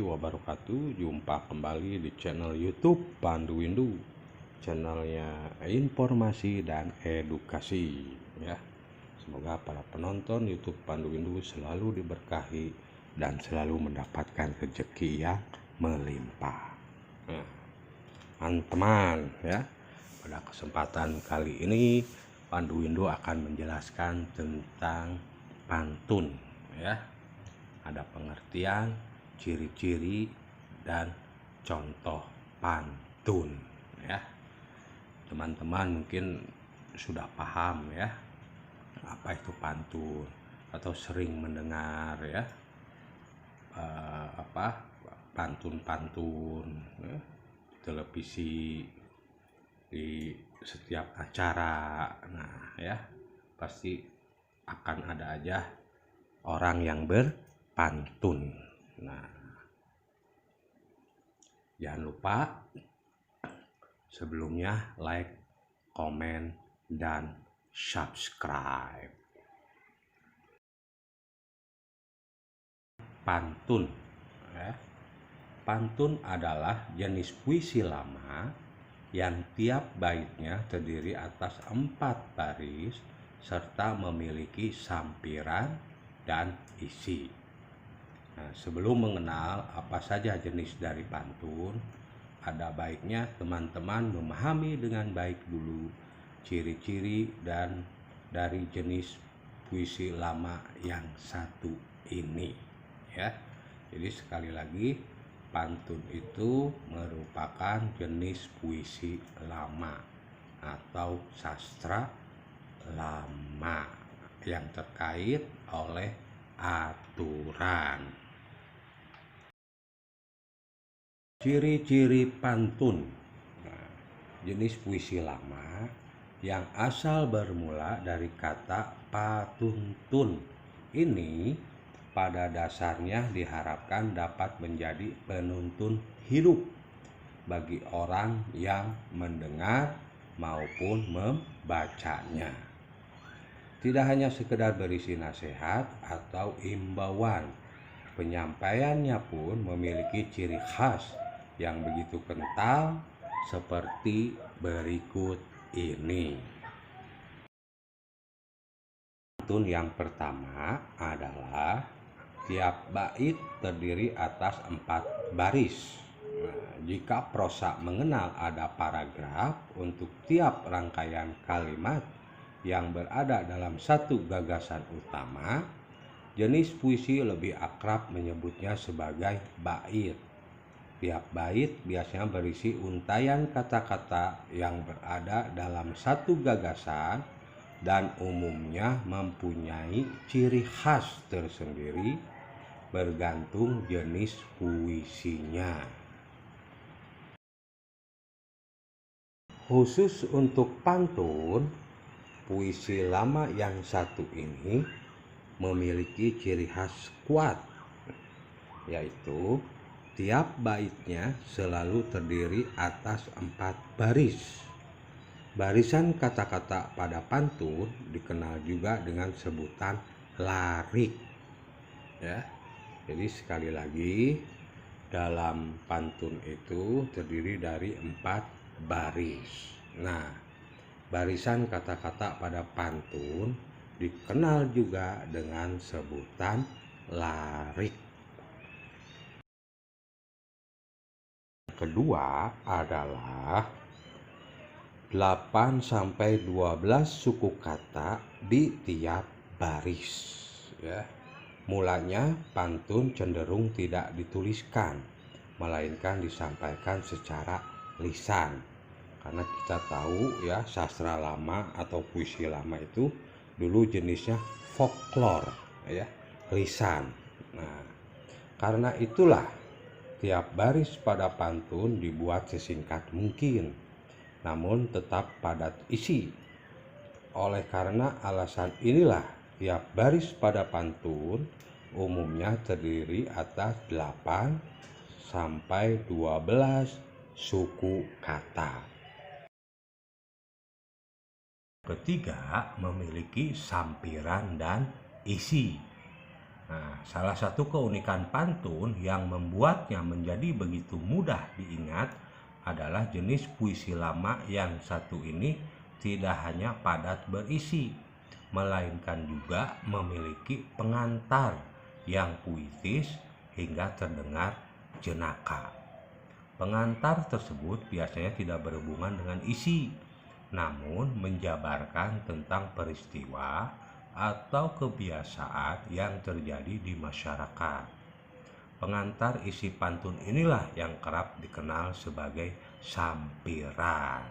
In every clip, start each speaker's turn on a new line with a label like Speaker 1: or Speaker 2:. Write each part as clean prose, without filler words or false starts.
Speaker 1: Wabarakatuh. Jumpa kembali di channel YouTube Pandu Windu, channelnya informasi dan edukasi ya. Semoga para penonton YouTube Pandu Windu selalu diberkahi dan selalu mendapatkan rezeki yang melimpah. Nah, teman-teman ya, pada kesempatan kali ini Pandu Windu akan menjelaskan tentang pantun ya. Ada pengertian, ciri-ciri, dan contoh pantun ya. Teman-teman mungkin sudah paham ya apa itu pantun atau sering mendengar ya pantun-pantun ya, di televisi, di setiap acara. Nah ya, pasti akan ada aja orang yang berpantun. Nah, jangan lupa sebelumnya like, komen, dan subscribe. Pantun ya. Pantun adalah jenis puisi lama yang tiap baitnya terdiri atas 4 baris serta memiliki sampiran dan isi. Nah, sebelum mengenal apa saja jenis dari pantun, ada baiknya teman-teman memahami dengan baik dulu ciri-ciri dan dari jenis puisi lama yang satu ini ya. Jadi sekali lagi, pantun itu merupakan jenis puisi lama atau sastra lama yang terkait oleh aturan. Ciri-ciri pantun. Nah, jenis puisi lama yang asal bermula dari kata patuntun ini pada dasarnya diharapkan dapat menjadi penuntun hidup bagi orang yang mendengar maupun membacanya. Tidak hanya sekedar berisi nasihat atau imbauan, penyampaiannya pun memiliki ciri khas yang begitu kental seperti berikut ini. Pantun yang pertama adalah tiap bait terdiri atas 4 baris. Nah, jika prosa mengenal ada paragraf untuk tiap rangkaian kalimat yang berada dalam satu gagasan utama, jenis puisi lebih akrab menyebutnya sebagai bait. Tiap bait biasanya berisi untayan kata-kata yang berada dalam satu gagasan dan umumnya mempunyai ciri khas tersendiri bergantung jenis puisinya. Khusus untuk pantun, puisi lama yang satu ini memiliki ciri khas kuat, yaitu tiap baitnya selalu terdiri atas 4 baris. Barisan kata-kata pada pantun dikenal juga dengan sebutan larik ya. Jadi sekali lagi, dalam pantun itu terdiri dari 4 baris. Nah, barisan kata-kata pada pantun dikenal juga dengan sebutan larik. Kedua adalah 8-12 suku kata di tiap baris ya. Mulanya pantun cenderung tidak dituliskan, melainkan disampaikan secara lisan. Karena kita tahu ya, sastra lama atau puisi lama itu dulu jenisnya folklore ya, lisan. Nah, karena itulah tiap baris pada pantun dibuat sesingkat mungkin, namun tetap padat isi. Oleh karena alasan inilah, tiap baris pada pantun umumnya terdiri atas 8-12 suku kata. Ketiga, memiliki sampiran dan isi. Nah, salah satu keunikan pantun yang membuatnya menjadi begitu mudah diingat adalah jenis puisi lama yang satu ini tidak hanya padat berisi, melainkan juga memiliki pengantar yang puitis hingga terdengar jenaka. Pengantar tersebut biasanya tidak berhubungan dengan isi, namun menjabarkan tentang peristiwa atau kebiasaan yang terjadi di masyarakat. Pengantar isi pantun inilah yang kerap dikenal sebagai sampiran.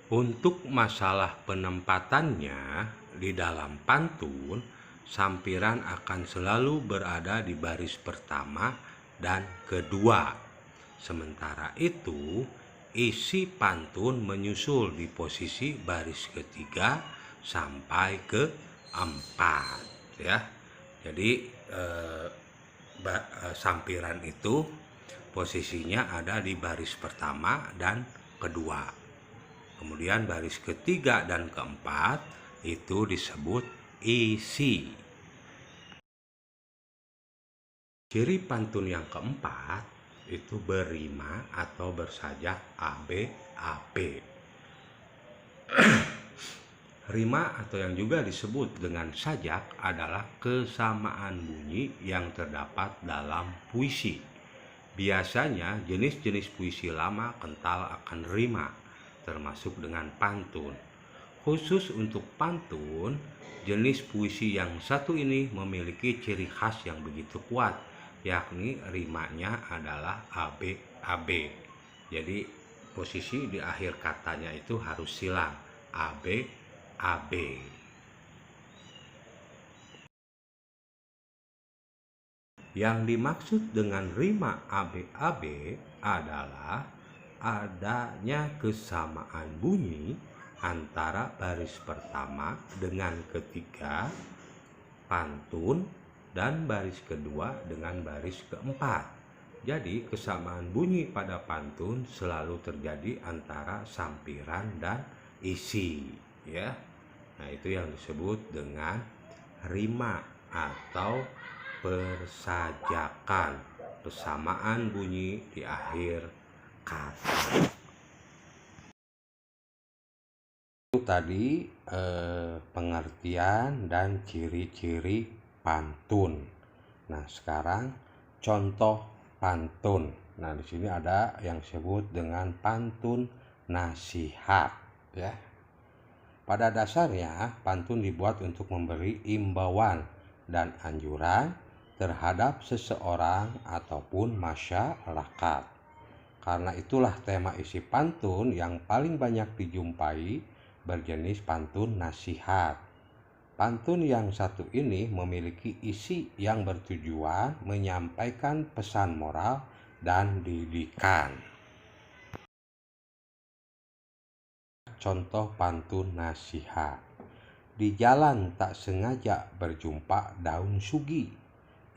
Speaker 1: Untuk masalah penempatannya di dalam pantun, sampiran akan selalu berada di baris pertama dan kedua. Sementara itu, isi pantun menyusul di posisi baris ketiga sampai keempat, ya. Jadi sampiran itu posisinya ada di baris pertama dan kedua. Kemudian baris ketiga dan keempat itu disebut isi. Ciri pantun yang keempat itu berima atau bersajak ABAB. Rima atau yang juga disebut dengan sajak adalah kesamaan bunyi yang terdapat dalam puisi. Biasanya jenis-jenis puisi lama kental akan rima, termasuk dengan pantun. Khusus untuk pantun, jenis puisi yang satu ini memiliki ciri khas yang begitu kuat, yakni rimanya adalah ABAB. Jadi posisi di akhir katanya itu harus silang, ABAB. Yang dimaksud dengan rima ABAB adalah adanya kesamaan bunyi antara baris pertama dengan ketiga pantun dan baris kedua dengan baris keempat. Jadi kesamaan bunyi pada pantun selalu terjadi antara sampiran dan isi, ya. Nah, itu yang disebut dengan rima atau persajakan, kesamaan bunyi di akhir kata. Itu tadi pengertian dan ciri-ciri pantun. Nah, sekarang contoh pantun. Nah, di sini ada yang disebut dengan pantun nasihat, ya. Pada dasarnya, pantun dibuat untuk memberi imbauan dan anjuran terhadap seseorang ataupun masyarakat. Karena itulah tema isi pantun yang paling banyak dijumpai berjenis pantun nasihat. Pantun yang satu ini memiliki isi yang bertujuan menyampaikan pesan moral dan didikan. Contoh pantun nasihat. Di jalan tak sengaja berjumpa daun sugi,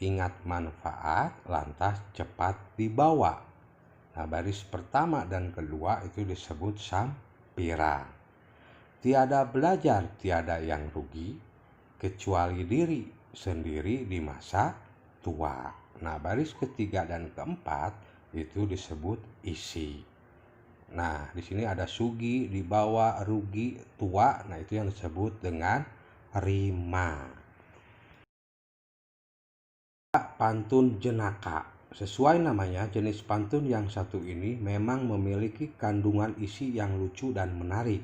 Speaker 1: ingat manfaat lantas cepat dibawa. Nah, baris pertama dan kedua itu disebut sampiran. Tiada belajar, tiada yang rugi, kecuali diri sendiri di masa tua. Nah, baris ketiga dan keempat itu disebut isi. Nah, di sini ada sugi, dibawa, rugi, tua. Nah, itu yang disebut dengan rima. Pantun jenaka. Sesuai namanya, jenis pantun yang satu ini memang memiliki kandungan isi yang lucu dan menarik.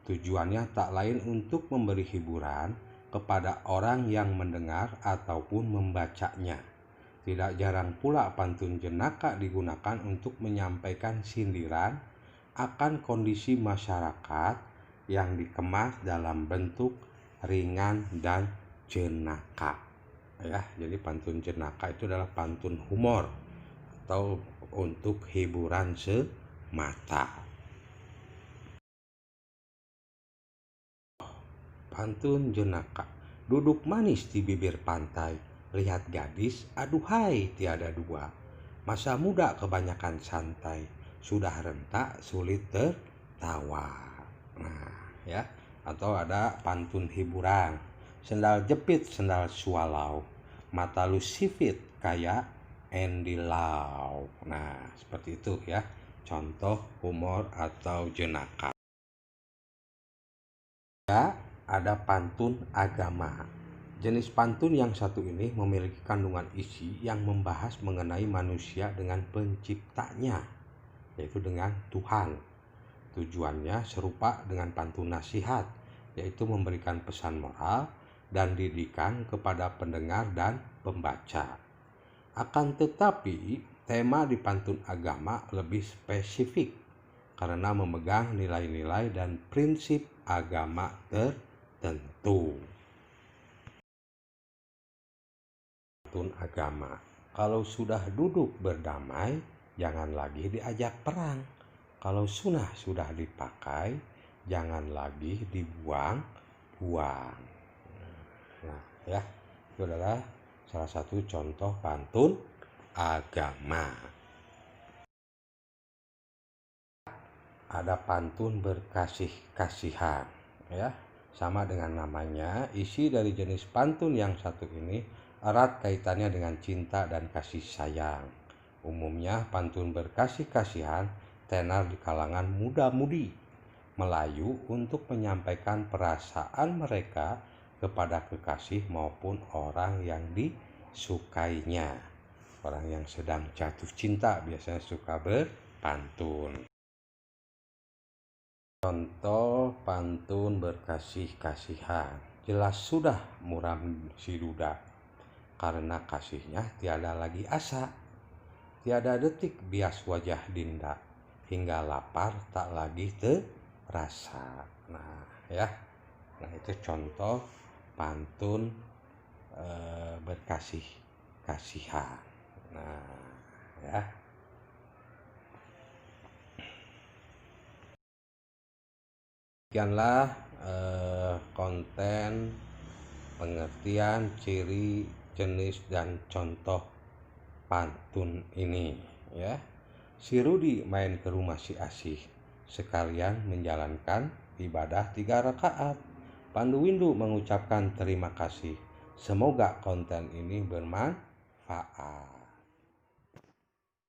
Speaker 1: Tujuannya tak lain untuk memberi hiburan kepada orang yang mendengar ataupun membacanya. Tidak jarang pula pantun jenaka digunakan untuk menyampaikan sindiran akan kondisi masyarakat yang dikemas dalam bentuk ringan dan jenaka, ya. Jadi pantun jenaka itu adalah pantun humor atau untuk hiburan semata. Pantun jenaka. Duduk manis di bibir pantai, lihat gadis, aduhai tiada dua. Masa muda kebanyakan santai, sudah rentak sulit tertawa. Nah, ya. Atau ada pantun hiburan. Sendal jepit, sendal swallow. Mata lu sipit kayak Andy Lau. Nah, seperti itu ya. Contoh humor atau jenaka. Ya, ada pantun agama. Jenis pantun yang satu ini memiliki kandungan isi yang membahas mengenai manusia dengan penciptanya, yaitu dengan Tuhan. Tujuannya serupa dengan pantun nasihat, yaitu memberikan pesan moral dan didikan kepada pendengar dan pembaca. Akan tetapi, tema di pantun agama lebih spesifik karena memegang nilai-nilai dan prinsip agama tertentu. Pantun agama. Kalau sudah duduk berdamai, jangan lagi diajak perang. Kalau sudah dipakai, jangan lagi dibuang-buang. Nah, ya, itu adalah salah satu contoh pantun agama. Ada pantun berkasih-kasihan, ya. Sama dengan namanya, isi dari jenis pantun yang satu ini erat kaitannya dengan cinta dan kasih sayang. Umumnya pantun berkasih-kasihan tenar di kalangan muda-mudi Melayu untuk menyampaikan perasaan mereka kepada kekasih maupun orang yang disukainya. Orang yang sedang jatuh cinta biasanya suka berpantun. Contoh pantun berkasih-kasihan. Jelas sudah muram si duda, karena kasihnya tiada lagi asa. Tiada detik bias wajah dinda, hingga lapar tak lagi terasa. Nah, ya. Nah, itu contoh pantun berkasih-kasihan. Nah, ya. Demikianlah konten pengertian, ciri, jenis, dan contoh pantun ini, ya. Si Rudi main ke rumah si Asih, sekalian menjalankan ibadah 3 rakaat. Pandu Windu mengucapkan terima kasih. Semoga konten ini bermanfaat.